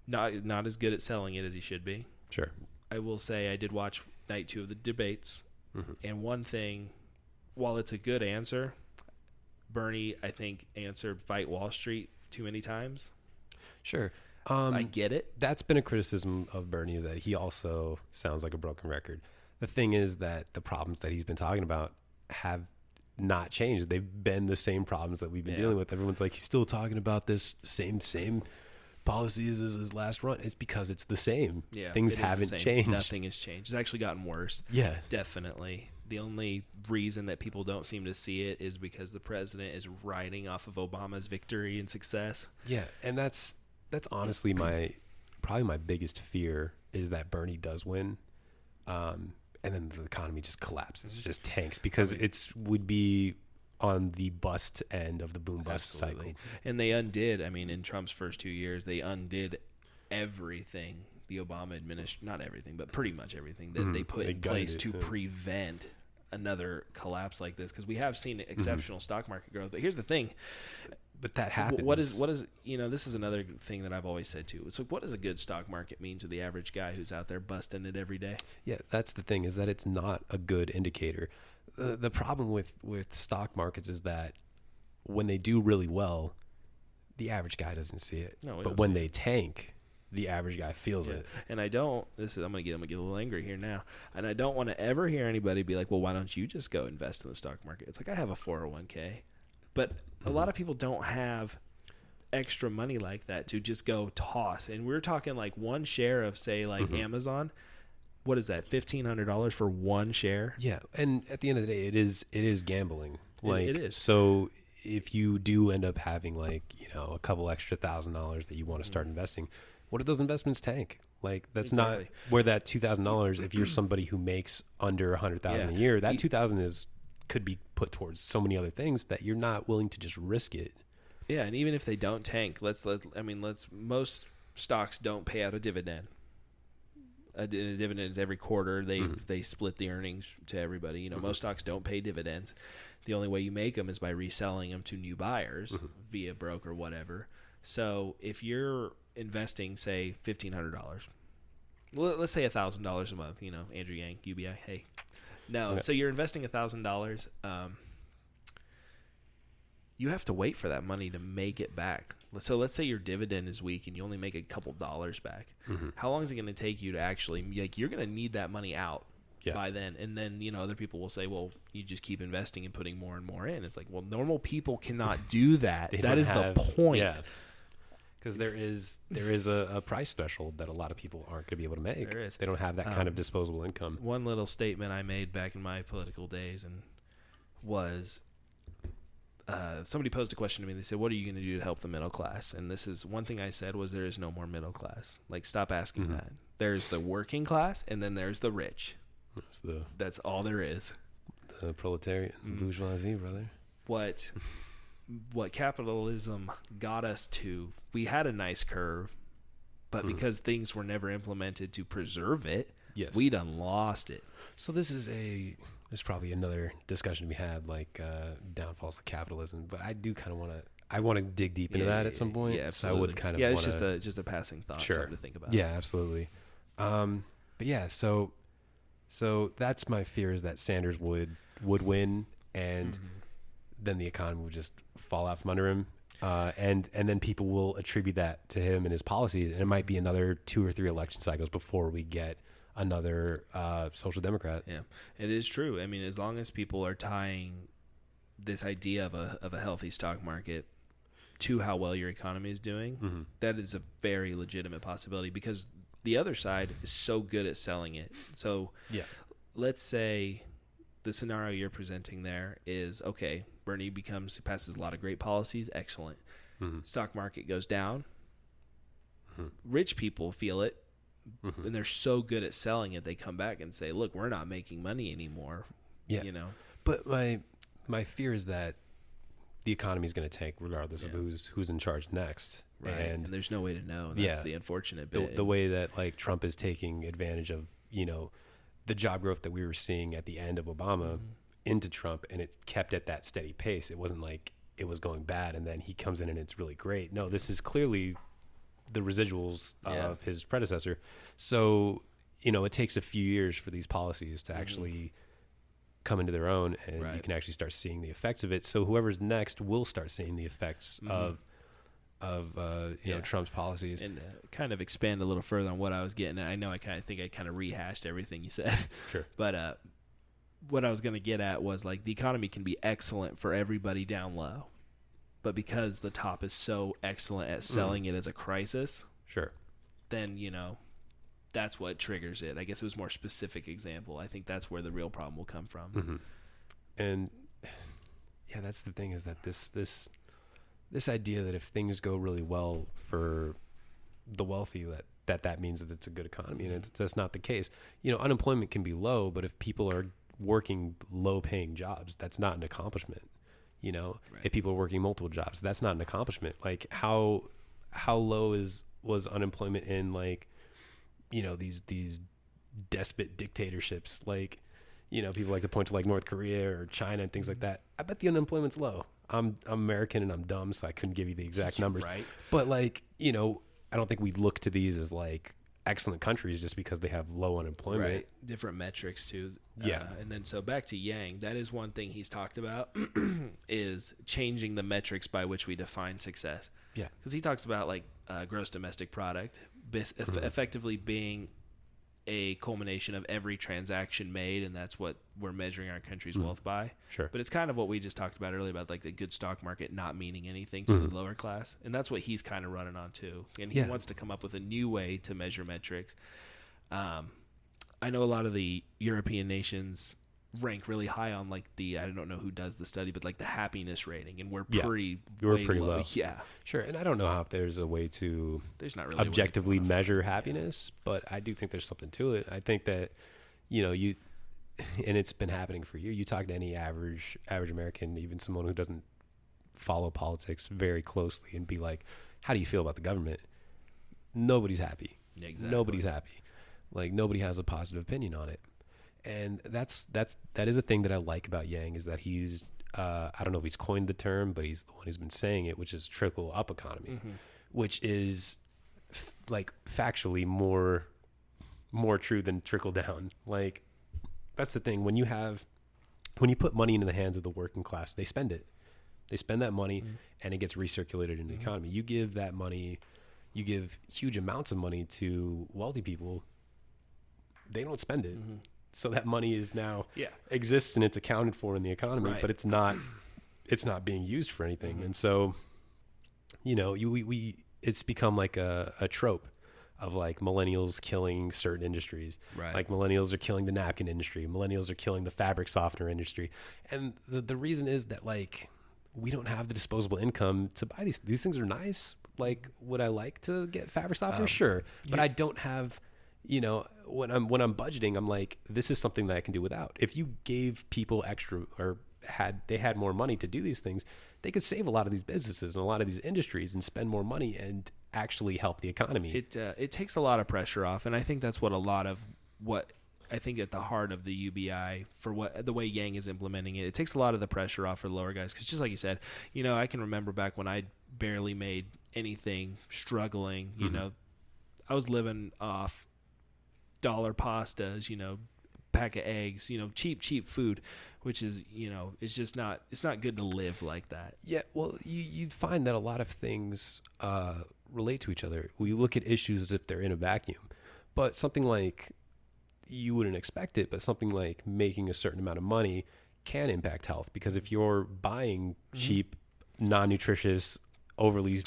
Not as good at selling it as he should be. Sure. I will say I did watch night 2 of the debates, and one thing, while it's a good answer, Bernie, I think, answered "Fight Wall Street" too many times. Sure. I get it. That's been a criticism of Bernie, is that he also sounds like a broken record. The thing is that the problems that he's been talking about have not changed. They've been the same problems that we've been dealing with. Everyone's like, he's still talking about this same policies as his last run. It's because it's the same. Yeah, things haven't changed. Nothing has changed. It's actually gotten worse. Yeah, definitely. The only reason that people don't seem to see it is because the president is riding off of Obama's victory and success. Yeah, and that's honestly probably my biggest fear, is that Bernie does win, and then the economy just collapses, just tanks, because it would be on the bust end of the boom bust cycle. And they undid, in Trump's first 2 years, they undid everything the Obama administration, not everything, but pretty much everything that they put in place to prevent another collapse like this, because we have seen exceptional stock market growth. But here's the thing. But that happens. What is this is another thing that I've always said too. It's like, what does a good stock market mean to the average guy who's out there busting it every day? Yeah, that's the thing, is that it's not a good indicator. The problem with stock markets is that when they do really well, the average guy doesn't see it. But when they tank, the average guy feels it. And I'm gonna get a little angry here now. And I don't want to ever hear anybody be like, well, why don't you just go invest in the stock market? It's like, I have a 401k. But a lot of people don't have extra money like that to just go toss. And we're talking like one share of, say, like Amazon. What is that? $1,500 for one share? Yeah, and at the end of the day, it is gambling. Like, it is. So if you do end up having like, a couple extra $1,000 that you want to start investing, what if those investments tank? Like, that's not where that $2,000. If you're somebody who makes under $100,000 a year, that $2,000 could be put towards so many other things that you're not willing to just risk it. Yeah, and even if they don't tank, most stocks don't pay out a dividend. A dividend is every quarter. They split the earnings to everybody. Most stocks don't pay dividends. The only way you make them is by reselling them to new buyers via broker or whatever. So if you're investing, say, $1,500, let's say $1,000 a month. Andrew Yang, UBI. Hey, no. Okay. So you're investing $1,000. You have to wait for that money to make it back. So let's say your dividend is weak and you only make a couple dollars back. How long is it going to take you to actually, you're going to need that money out by then. And then, other people will say, well, you just keep investing and putting more and more in. It's like, well, normal people cannot do that. That is the point. Yeah. Because there is a price threshold that a lot of people aren't going to be able to make. There is. They don't have that kind of disposable income. One little statement I made back in my political days was, somebody posed a question to me. They said, what are you going to do to help the middle class? And this is one thing I said was, there is no more middle class. Like, stop asking that. There's the working class, and then there's the rich. That's all there is. The proletariat and bourgeoisie, brother. What capitalism got us to, we had a nice curve, but because things were never implemented to preserve it, we done lost it. So there's probably another discussion we had, like downfalls of capitalism, but I do kind of want to dig deep into that at some point. Yeah, so I would kind of it's just a passing thought, something to think about. Yeah, absolutely. But yeah, so that's my fear, is that Sanders would win, and then the economy would just fall out from under him, and then people will attribute that to him and his policies, and it might be another 2 or 3 election cycles before we get another social democrat. Yeah, it is true. As long as people are tying this idea of a healthy stock market to how well your economy is doing, that is a very legitimate possibility, because the other side is so good at selling it. So let's say the scenario you're presenting there is, okay, Bernie passes a lot of great policies, excellent. Stock market goes down. Rich people feel it. And they're so good at selling it, they come back and say, look, we're not making money anymore. But my fear is that the economy is going to tank regardless of who's in charge next. Right. And there's no way to know. That's the unfortunate bit. The way that like Trump is taking advantage of, the job growth that we were seeing at the end of Obama into Trump, and it kept at that steady pace. It wasn't like it was going bad and then he comes in and it's really great. No, this is clearly the residuals of his predecessor. So it takes a few years for these policies to actually come into their own, and you can actually start seeing the effects of it. So whoever's next will start seeing the effects of Trump's policies. And kind of expand a little further on what I was getting at. I know I kind of rehashed everything you said. Sure. But what I was going to get at was like the economy can be excellent for everybody down low, but because the top is so excellent at selling it as a crisis, sure, then that's what triggers it. I guess it was a more specific example. I think that's where the real problem will come from. And yeah, that's the thing, is that this idea that if things go really well for the wealthy, that means that it's a good economy, and that's not the case. Unemployment can be low, but if people are working low-paying jobs, that's not an accomplishment. If people are working multiple jobs, that's not an accomplishment. Like how low was unemployment in like these despot dictatorships, like people like to point to like North Korea or China and things like that. I bet the unemployment's low. I'm American and I'm dumb, so I couldn't give you the exact numbers. Right. But like, I don't think we look to these as like excellent countries just because they have low unemployment. Right. Different metrics too. Yeah. And then so back to Yang, that is one thing he's talked about is changing the metrics by which we define success. Yeah. Because he talks about like gross domestic product effectively being a culmination of every transaction made, and that's what we're measuring our country's wealth by. Sure. But it's kind of what we just talked about earlier about like the good stock market not meaning anything to the lower class, and that's what he's kind of running on too. And he wants to come up with a new way to measure metrics. I know a lot of the European nations rank really high on like I don't know who does the study, but like the happiness rating, and we're pretty low. Yeah, sure. And I don't know if there's a way to objectively measure happiness, but I do think there's something to it. I think that you and it's been happening for years. You talk to any average American, even someone who doesn't follow politics very closely, and be like, how do you feel about the government? Nobody's happy. Exactly. Nobody's happy. Like nobody has a positive opinion on it. And that is a thing that I like about Yang, is that he's I don't know if he's coined the term, but he's the one who's been saying it, which is trickle up economy, which is like factually more true than trickle down. Like that's the thing, when you put money into the hands of the working class, they spend it. They spend that money and it gets recirculated in the economy. You give that money, you give huge amounts of money to wealthy people, they don't spend it. So that money is now exists and it's accounted for in the economy, but it's not being used for anything. And so, it's become like a trope of like millennials killing certain industries. Right. Like millennials are killing the napkin industry. Millennials are killing the fabric softener industry. And the reason is that like, we don't have the disposable income to buy these. These things are nice. Like, would I like to get fabric softener? Sure. But I don't have, when I'm budgeting, I'm like, this is something that I can do without. If you gave people extra, or they had more money to do these things, they could save a lot of these businesses and a lot of these industries and spend more money and actually help the economy. It takes a lot of pressure off, and I think that's what I think at the heart of the UBI for the way Yang is implementing it. It takes a lot of the pressure off for the lower guys, because just like you said, I can remember back when I barely made anything, struggling. I was living off dollar pastas, pack of eggs, cheap food, which is, it's just not, it's not good to live like that. Yeah. Well, you'd find that a lot of things relate to each other. We look at issues as if they're in a vacuum, but something like, you wouldn't expect it, but something like making a certain amount of money can impact health, because if you're buying cheap, non-nutritious, overly,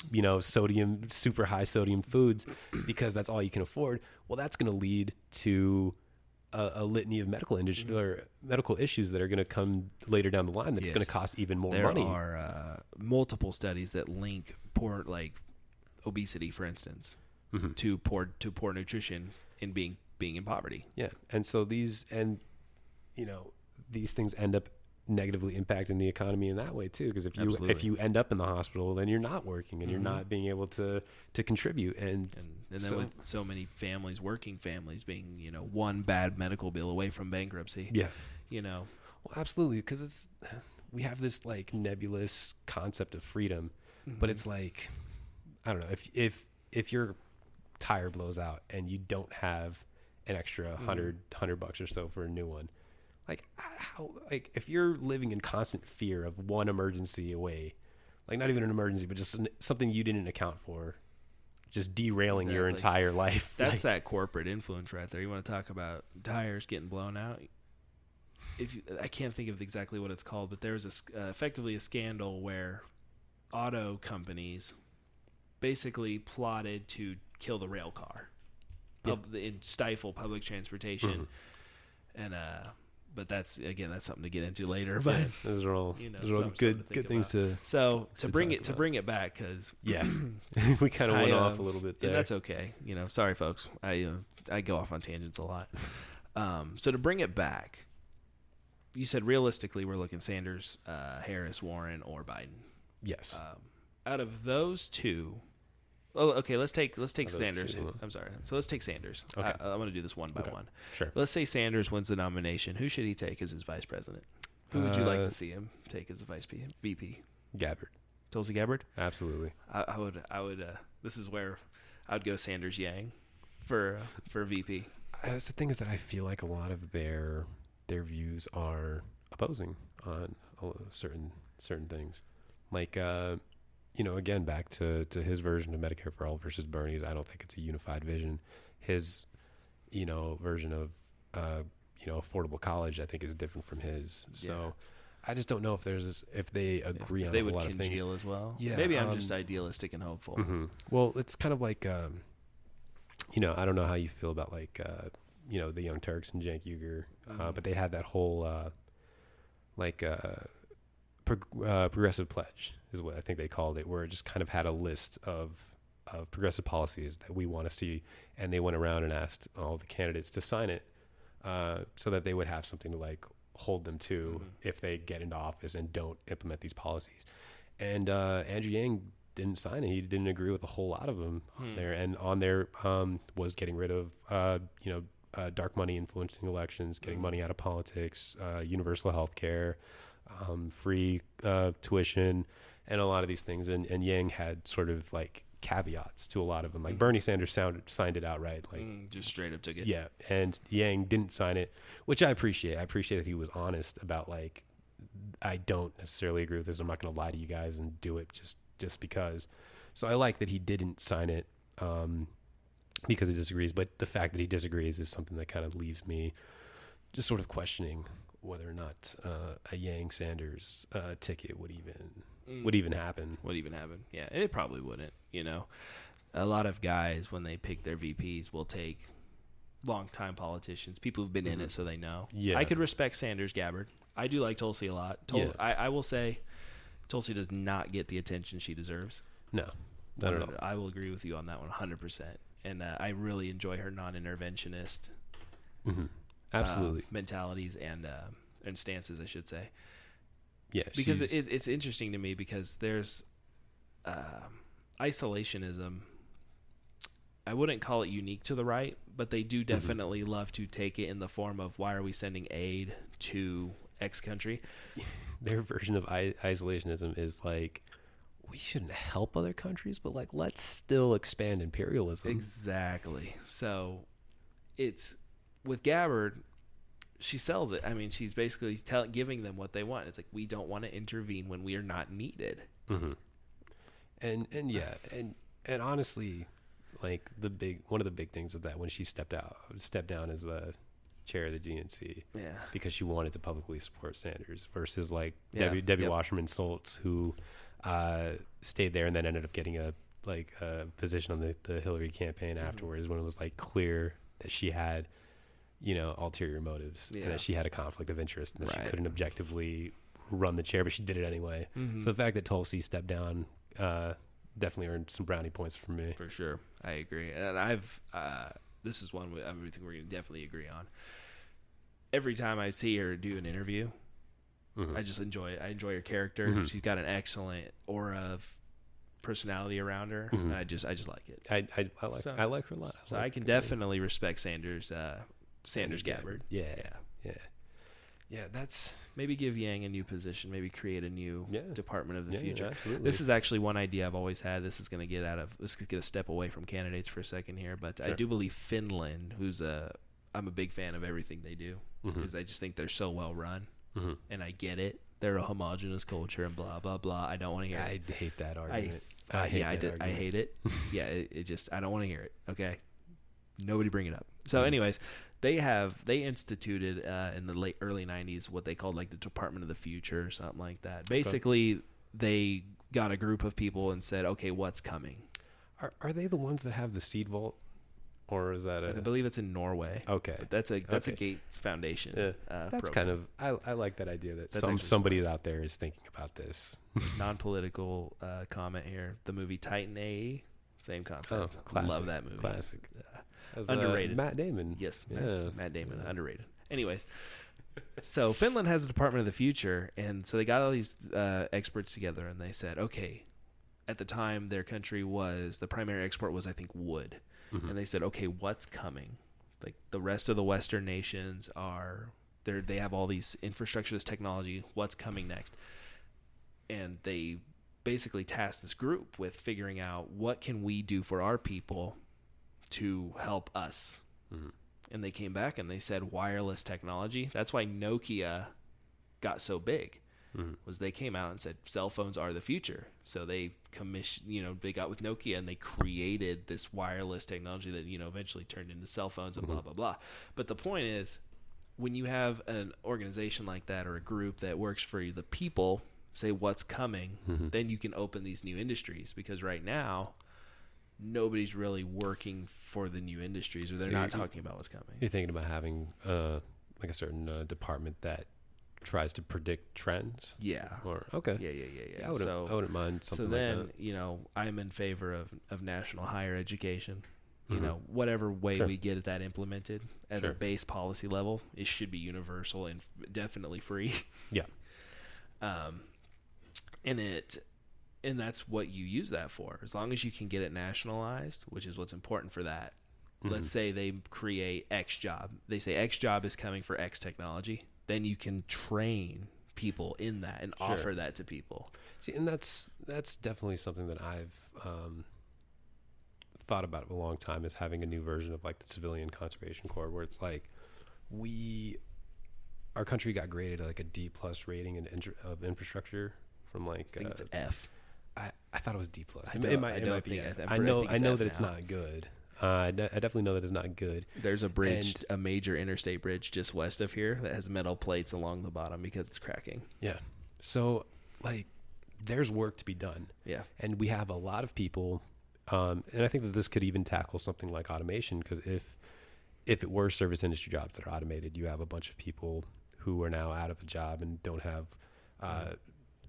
super high sodium foods because that's all you can afford, well, that's going to lead to a litany of medical industry or medical issues that are going to come later down the line. That's going to cost even more money. There are multiple studies that link poor, like obesity, for instance, to poor nutrition and being in poverty. Yeah, and so these things end up negatively impacting the economy in that way too, because if you end up in the hospital, then you're not working and you're not being able to contribute, and then with so many working families being one bad medical bill away from bankruptcy. Well, absolutely, because we have this like nebulous concept of freedom, but it's like, I don't know, if your tire blows out and you don't have an extra $100 or so for a new one. Like, how, like, if you're living in constant fear of one emergency away, like not even an emergency, but just something you didn't account for, just derailing your entire life. That's like, that corporate influence right there. You want to talk about tires getting blown out? I can't think of exactly what it's called, but there was effectively a scandal where auto companies basically plotted to kill the rail car, and stifle public transportation, and but that's something to get into later. But those are all good things to. So to bring it back, because we kind of went off a little bit there. And that's okay. Sorry folks, I go off on tangents a lot. So to bring it back, you said realistically we're looking Sanders, Harris, Warren, or Biden. Yes. Out of those two. Oh, okay. Let's take Sanders. I'm sorry. So let's take Sanders. Okay. I'm going to do this one by one. Sure. Let's say Sanders wins the nomination. Who should he take as his vice president? Who would you like to see him take as a VP? Gabbard. Tulsi Gabbard. Absolutely. I would. This is where I would go Sanders Yang for VP. That's the thing, is that I feel like a lot of their views are opposing on certain things, like. Again, back to his version of Medicare for All versus Bernie's, I don't think it's a unified vision. His, version of, affordable college, I think is different from his. So I just don't know if they agree on a lot of things. They would congeal as well. Yeah. Maybe I'm just idealistic and hopeful. Mm-hmm. Well, it's kind of like, I don't know how you feel about like, the Young Turks and Cenk Uygur, but they had that whole, progressive pledge is what I think they called it, where it just kind of had a list of progressive policies that we want to see, and they went around and asked all the candidates to sign it, so that they would have something to like hold them to if they get into office and don't implement these policies. And Andrew Yang didn't sign it. He didn't agree with a whole lot of them there, and on there was getting rid of dark money influencing elections, getting money out of politics, universal health care, free tuition, and a lot of these things. And Yang had sort of like caveats to a lot of them. Like Bernie Sanders signed it outright, like just straight up took it. Yeah, and Yang didn't sign it, which I appreciate. I appreciate that he was honest about like, I don't necessarily agree with this. I'm not going to lie to you guys and do it just because. So I like that he didn't sign it because he disagrees. But the fact that he disagrees is something that kind of leaves me just sort of questioning whether or not a Yang Sanders ticket would even happen. Yeah, and it probably wouldn't. A lot of guys, when they pick their VPs, will take longtime politicians, people who've been in it, so they know. Yeah, I could respect Sanders Gabbard. I do like Tulsi a lot. I will say, Tulsi does not get the attention she deserves. No, not at all. I will agree with you on that one, 100%. And I really enjoy her non-interventionist. Absolutely. Mentalities and stances, I should say. Yeah, because it's interesting to me because there's isolationism. I wouldn't call it unique to the right, but they do definitely love to take it in the form of, why are we sending aid to X country? Their version of isolationism is like, we shouldn't help other countries, but like, let's still expand imperialism. Exactly. So it's with Gabbard, she sells it. I mean, she's basically giving them what they want. It's like, we don't want to intervene when we are not needed. And honestly, like one of the big things of that, when she stepped down as the chair of the DNC, because she wanted to publicly support Sanders, versus like Debbie Wasserman Schultz, who stayed there and then ended up getting a position on the Hillary campaign afterwards, when it was like clear that she had ulterior motives, and that she had a conflict of interest, and that she couldn't objectively run the chair, but she did it anyway. So the fact that Tulsi stepped down definitely earned some brownie points for me. For sure. I agree. And I've this is one everything we're going to definitely agree on. Every time I see her do an interview, I just enjoy it. I enjoy her character. She's got an excellent aura of personality around her, and I just like it. I like her a lot. I can definitely respect Sanders Gabbard. Yeah, that's... Maybe give Yang a new position. Maybe create a new department of the future. Absolutely. This is actually one idea I've always had. This could get a step away from candidates for a second here, but I do believe Finland, who's a I'm a big fan of everything they do because I just think they're so well run, and I get it. They're a homogenous culture and blah blah blah. I don't want to hear it. I hate that argument. I hate it. Yeah, it just I don't want to hear it. Okay, nobody bring it up. So, anyways, they instituted in the early '90s what they called like the Department of the Future or something like that. Basically, they got a group of people and said, "Okay, what's coming?" Are they the ones that have the seed vault, or is that I believe it's in Norway. Okay, but that's a Gates Foundation. Yeah. That's program. kind of I like that idea that That's somebody out there is thinking about this. Non-political comment here. The movie Titan AE, same concept. Oh, classic, love that movie. Classic. Underrated. Matt Damon. Yes, Yeah. Matt Damon, underrated. Anyways, so Finland has a Department of the Future, and so they got all these experts together, and they said, okay, at the time their country was, the primary export was, I think, wood. And they said, okay, what's coming? Like the rest of the Western nations they have all these infrastructure, this technology, what's coming next? And they basically tasked this group with figuring out what can we do for our people to help us. And they came back and they said wireless technology. That's why Nokia got so big, was they came out and said cell phones are the future. So they they got with Nokia and they created this wireless technology that, eventually turned into cell phones and blah, blah, blah. But the point is, when you have an organization like that or a group that works for the people, say what's coming, then you can open these new industries, because right now nobody's really working for the new industries, or they're not talking about what's coming. You're thinking about having like a certain department that tries to predict trends? Yeah. Or okay. Yeah. I wouldn't mind something like that. So then, I'm in favor of national higher education. Whatever way we get that implemented at a base policy level, it should be universal and definitely free. Yeah. And that's what you use that for. As long as you can get it nationalized, which is what's important for that. Let's say they create X job. They say X job is coming for X technology. Then you can train people in that and offer that to people. See, and that's definitely something that I've thought about a long time, is having a new version of like the Civilian Conservation Corps, where it's like our country got graded like a D+ rating of infrastructure from like I think it's F. I thought it was D+. It might be F. I know that it's not good. I definitely know that it's not good. There's a bridge, a major interstate bridge just west of here that has metal plates along the bottom because it's cracking. Yeah. So like there's work to be done. Yeah. And we have a lot of people, and I think that this could even tackle something like automation, because if it were service industry jobs that are automated, you have a bunch of people who are now out of a job and don't have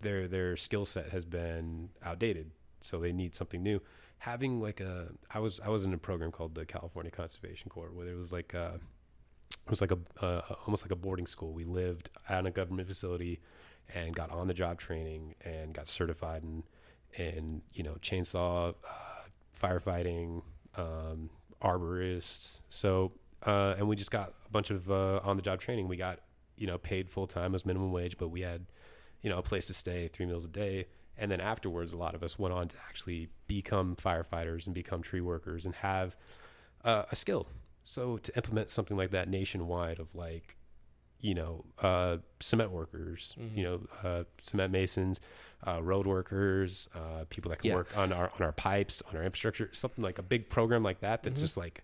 their skill set has been outdated, so they need something new. Having like I was in a program called the California Conservation Corps, where it was like almost like a boarding school. We lived at a government facility and got on the job training and got certified in chainsaw, firefighting, arborists. So and we just got a bunch of on the job training. We got paid full time as minimum wage, but we had a place to stay, 3 meals a day. And then afterwards, a lot of us went on to actually become firefighters and become tree workers and have a skill. So to implement something like that nationwide, of like, cement workers, cement masons, road workers, people that can work on our pipes, on our infrastructure, something like a big program like that. That's just like,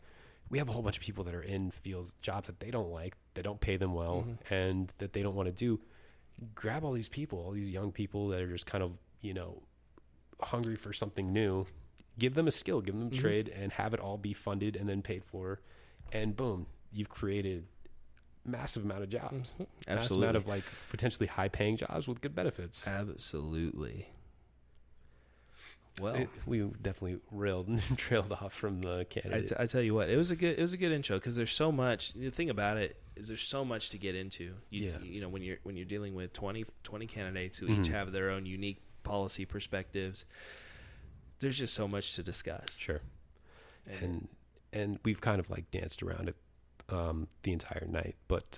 we have a whole bunch of people that are in fields, jobs that they don't like, that don't pay them well, and that they don't want to do. Grab all these people, all these young people that are just kind of, hungry for something new, give them a skill, give them a trade, and have it all be funded and then paid for. And boom, you've created massive amount of jobs, massive amount of like potentially high paying jobs with good benefits. Absolutely. Well, we definitely trailed off from the candidate. I tell you what, it was a good intro, because there's so much. The thing about it is there's so much to get into. When you're dealing with 20 candidates who each have their own unique policy perspectives, there's just so much to discuss. Sure. And we've kind of like danced around it the entire night, but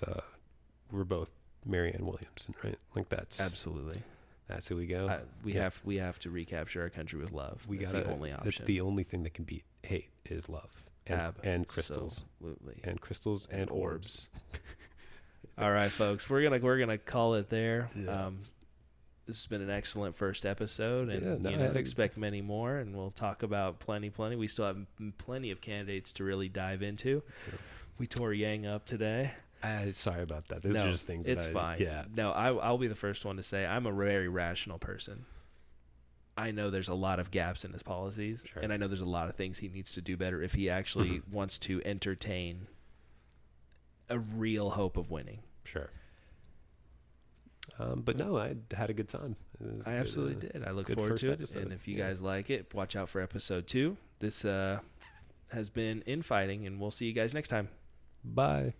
we're both Marianne Williamson, right? Like that's absolutely. That's who we go. We have to recapture our country with love. That's the only option. That's the only thing that can beat hate is love. and crystals. Absolutely. And crystals and orbs. All right, folks, we're gonna call it there. Yeah. This has been an excellent first episode, and expect many more. And we'll talk about plenty. We still have plenty of candidates to really dive into. Sure. We tore Yang up today. Sorry about that. These are just things. It's fine. Yeah. No, I'll be the first one to say I'm a very rational person. I know there's a lot of gaps in his policies, sure. And I know there's a lot of things he needs to do better if he actually wants to entertain a real hope of winning. Sure. But no, I had a good time. I absolutely did. I look forward to it. Episode. And if you guys like it, watch out for episode 2. This has been Infighting, and we'll see you guys next time. Bye.